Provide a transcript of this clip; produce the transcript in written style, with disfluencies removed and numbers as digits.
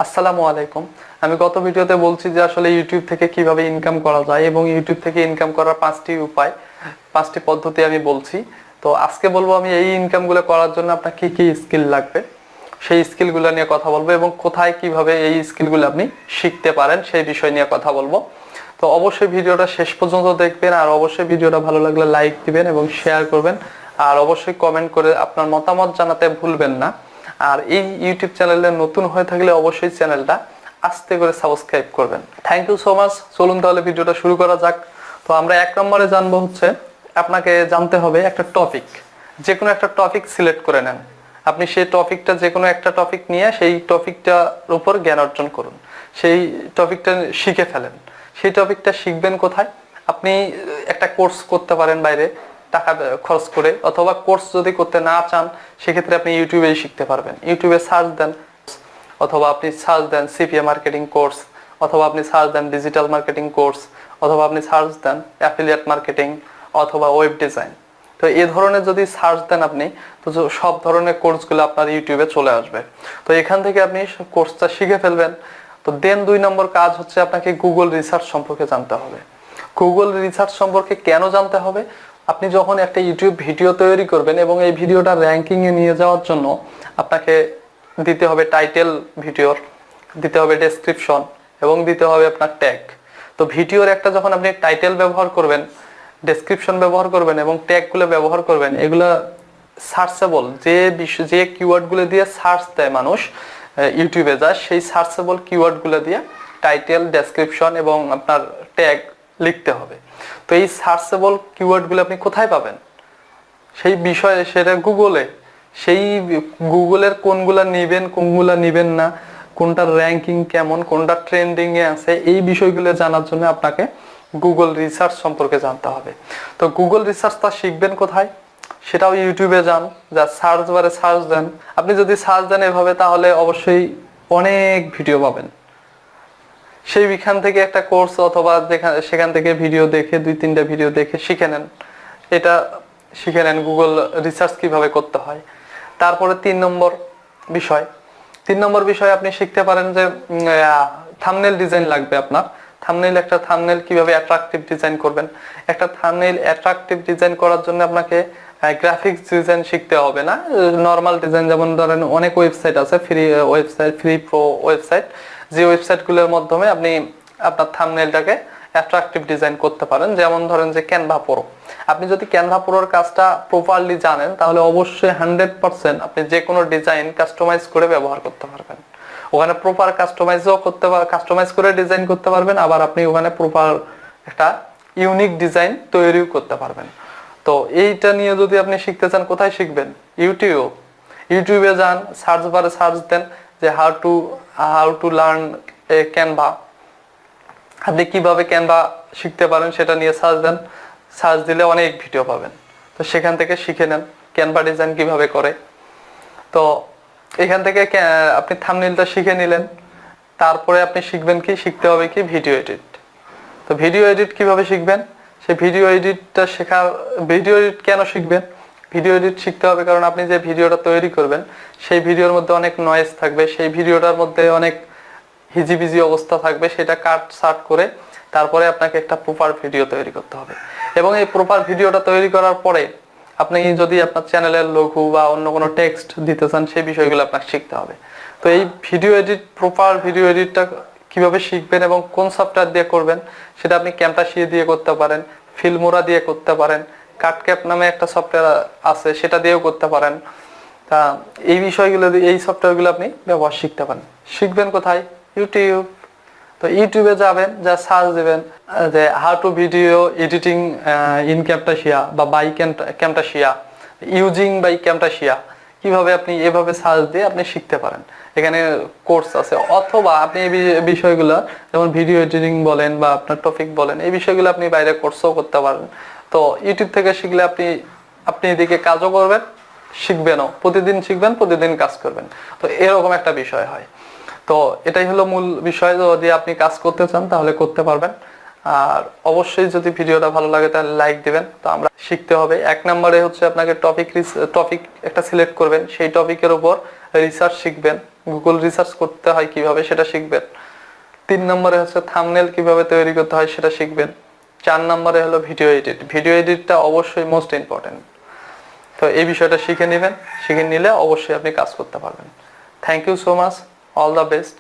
আসসালামু আলাইকুম। আমি গত ভিডিওতে বলছি যে আসলে ইউটিউব থেকে কিভাবে ইনকাম করা যায় এবং ইউটিউব থেকে ইনকাম করার পাঁচটি উপায়, পাঁচটি পদ্ধতি আমি বলছি। তো আজকে বলবো আমি এই ইনকামগুলো করার জন্য আপনার কি কি স্কিল লাগবে, সেই স্কিলগুলো নিয়ে কথা বলবো এবং কোথায় কিভাবে এই স্কিলগুলো আপনি শিখতে পারেন সেই বিষয় নিয়ে কথা বলবো। তো অবশ্যই ভিডিওটা শেষ পর্যন্ত দেখবেন, আর অবশ্যই ভিডিওটা ভালো লাগলে লাইক দিবেন এবং শেয়ার করবেন, আর অবশ্যই কমেন্ট করে আপনার মতামত জানাতে ভুলবেন না। আর এই ইউটিউব চ্যানেলে নতুন হয়ে থাকলে অবশ্যই চ্যানেলটা আস্তে করে সাবস্ক্রাইব করবেন। Thank you so much. চলুন তাহলে ভিডিওটা শুরু করা যাক। তো আমরা এক নম্বরে জানবো হচ্ছে আপনাকে জানতে হবে একটা টপিক, যে কোনো একটা টপিক সিলেক্ট করে নেন। আপনি সেই টপিকটা, যে কোনো একটা টপিক নিয়ে সেই টপিকটার উপর জ্ঞান অর্জন করুন, সেই টপিকটা শিখে ফেলেন। সেই টপিকটা শিখবেন কোথায়? আপনি একটা কোর্স করতে পারেন বাইরে টাকা খরচ করে, অথবা কোর্স যদি করতে না চান সেক্ষেত্রে আপনি ইউটিউবেই শিখতে পারবেন। ইউটিউবে সার্চ দেন, অথবা আপনি সার্চ দেন সিপিএ মার্কেটিং কোর্স, অথবা আপনি সার্চ দেন ডিজিটাল মার্কেটিং কোর্স, অথবা আপনি সার্চ দেন অ্যাফিলিয়েট মার্কেটিং অথবা ওয়েব ডিজাইন। তো এই ধরনের যদি সার্চ দেন আপনি, তো সব ধরনের কোর্সগুলো আপনার ইউটিউবে চলে আসবে। তো এখান থেকে আপনি কোর্সটা শিখে ফেলবেন। তো দেন 2 নম্বর কাজ হচ্ছে আপনাকে গুগল রিসার্চ সম্পর্কে জানতে হবে। গুগল রিসার্চ সম্পর্কে কেন জানতে হবে? আপনি যখন একটা ইউটিউব ভিডিও তৈরি করবেন এবং এই ভিডিওটা র্যাঙ্কিংয়ে নিয়ে যাওয়ার জন্য আপনাকে দিতে হবে টাইটেল ভিডিওর, দিতে হবে ডেসক্রিপশন এবং দিতে হবে আপনার ট্যাগ। তো ভিডিওর একটা যখন আপনি টাইটেল ব্যবহার করবেন, ডেসক্রিপশন ব্যবহার করবেন এবং ট্যাগগুলো ব্যবহার করবেন, এগুলো সার্চেবল, যে কিওয়ার্ডগুলো দিয়ে সার্চ দেয় মানুষ ইউটিউবে যায়, সেই সার্চেবল কিওয়ার্ডগুলো দিয়ে টাইটেল, ডেসক্রিপশন এবং আপনার ট্যাগ লিখতে হবে। তো এই সার্চেবল কিওয়ার্ডগুলো আপনি কোথায় পাবেন? সেই বিষয়ে সেটা গুগলে। সেই গুগলের কোনগুলা নেবেন, কোনগুলা নেবেন না, কোনটার র্যাঙ্কিং কেমন, কোনটা ট্রেন্ডিং এ আছে, এই বিষয়গুলো জানার জন্য আপনাকে গুগল রিসার্চ সম্পর্কে জানতে হবে। তো গুগল রিসার্চটা শিখবেন কোথায়? সেটাও ইউটিউবে যান, যা সার্চ বারে সার্চ দেন। আপনি যদি সার্চ দেন এভাবে, তাহলে অবশ্যই অনেক ভিডিও পাবেন। সেইখান থেকে একটা কোর্স অথবা সেখান থেকে ভিডিও দেখে, 2-3টা ভিডিও দেখে শিখে নেন। এটা শিখে নেন গুগল রিসার্চ কিভাবে করতে হয়। তারপরে 3 নম্বর বিষয় আপনি শিখতে পারেন যে থাম্বনেল ডিজাইন লাগবে আপনার। একটা থাম্বনেল কিভাবে অ্যাট্রাকটিভ ডিজাইন করবেন। একটা থাম্বনেল অ্যাট্রাকটিভ ডিজাইন করার জন্য আপনাকে গ্রাফিক্স ডিজাইন শিখতে হবে না, নর্মাল ডিজাইন। যেমন ধরেন অনেক ওয়েবসাইট আছে, ফ্রি প্রো ওয়েবসাইট, যে ওয়েবসাইটগুলোর মাধ্যমে আপনি আপনার থাম্বনেলটাকে অ্যাট্রাকটিভ ডিজাইন করতে পারেন। যেমন ধরেন যে ক্যানভা প্রো। আপনি যদি ক্যানভা প্রোর কাজটা প্রপারলি জানেন, তাহলে অবশ্যই 100% আপনি যে কোনো ডিজাইন কাস্টমাইজ করে ব্যবহার করতে পারবেন। ওখানে প্রপার কাস্টমাইজ করে ডিজাইন করতে পারবেন, আবার আপনি ওখানে প্রপার একটা ইউনিক ডিজাইন তৈরিও করতে পারবেন। তো এইটা নিয়ে যদি আপনি শিখতে চান, কোথায় শিখবেন? ইউটিউবে যান, সার্চ বারে সার্চ দেন যে হাউ টু লার্ন ক্যানভা। আপনি কিভাবে ক্যানভা শিখতে পারেন সেটা নিয়ে সার্চ দেন। সার্চ দিলে অনেক ভিডিও পাবেন। তো সেখান থেকে শিখে নেন ক্যানভা ডিজাইন কিভাবে করে। তো এখান থেকে আপনি থাম্বনেলটা শিখে নিলেন। তারপরে আপনি শিখতে হবে কি ভিডিও এডিট। তো ভিডিও এডিট কিভাবে শিখবেন? সেই ভিডিও এডিট কেন শিখবেন? ভিডিও এডিট শিখতে হবে কারণ আপনি যে ভিডিওটা তৈরি করবেন সেই ভিডিওর মধ্যে অনেক নয়েজ থাকবে, সেই ভিডিওটার মধ্যে অনেক হিজিবিজি অবস্থা থাকবে। সেটা কাট করে তারপরে আপনাকে একটা প্রপার ভিডিও তৈরি করতে হবে। এবং এই প্রপার ভিডিওটা তৈরি করার পরে আপনি যদি আপনার চ্যানেলের লোগো বা অন্য কোনো টেক্সট দিতে চান, সেই বিষয়গুলো আপনাকে শিখতে হবে। তো এই প্রপার ভিডিও এডিটটা কিভাবে শিখবেন এবং কোন সফটওয়্যার দিয়ে করবেন, সেটা আপনি ক্যামটাশিয়া দিয়ে করতে পারেন, ফিল্মোরা দিয়ে করতে পারেন, কাটক্যাপ নামে একটা সফটওয়্যার আছে সেটা দিয়েও করতে পারেন। তা এই এই সফটওয়্যারগুলো আপনি ব্যবহার শিখতে পারেন। শিখবেন কোথায়? ইউটিউব। তো ইউটিউবে যাবেন, যা সার্চ দেবেন যে how to video editing in Camtasia বা by Camtasia, using by Camtasia, কিভাবে আপনি এভাবে সার্চ দিয়ে আপনি শিখতে পারেন। এখানে কোর্স আছে। অথবা আপনি এই বিষয়গুলো, যেমন ভিডিও এডিটিং বলেন বা আপনার টপিক বলেন, এই বিষয়গুলো আপনি বাইরে কোর্সও করতে পারেন। তো ইউটিউব থেকে শিখলে আপনি এদিকে কাজও করবেন, শিখবেনও, প্রতিদিন শিখবেন, প্রতিদিন কাজ করবেন। তো এরকম একটা বিষয় হয়। তো এটাই হলো মূল বিষয়। যদি আপনি কাজ করতে চান তাহলে করতে পারবেন। আর অবশ্যই যদি ভিডিওটা ভালো লাগে তাহলে লাইক দিবেন। তো আমরা শিখতে হবে। 1 নম্বরে হচ্ছে আপনাকে টপিক একটা সিলেক্ট করবেন, সেই টপিকের উপর রিসার্চ শিখবেন। গুগল রিসার্চ করতে হয় কিভাবে সেটা শিখবেন। 3 নম্বরে হচ্ছে থাম্বনেল কিভাবে তৈরি করতে হয় সেটা শিখবেন। 4 নম্বরে হলো ভিডিও এডিট। ভিডিও এডিটটা অবশ্যই মোস্ট ইম্পর্টেন্ট। তো এই বিষয়টা শিখে নেবেন, শিখে নিলে অবশ্যই আপনি কাজ করতে পারবেন। Thank you so much, all the best.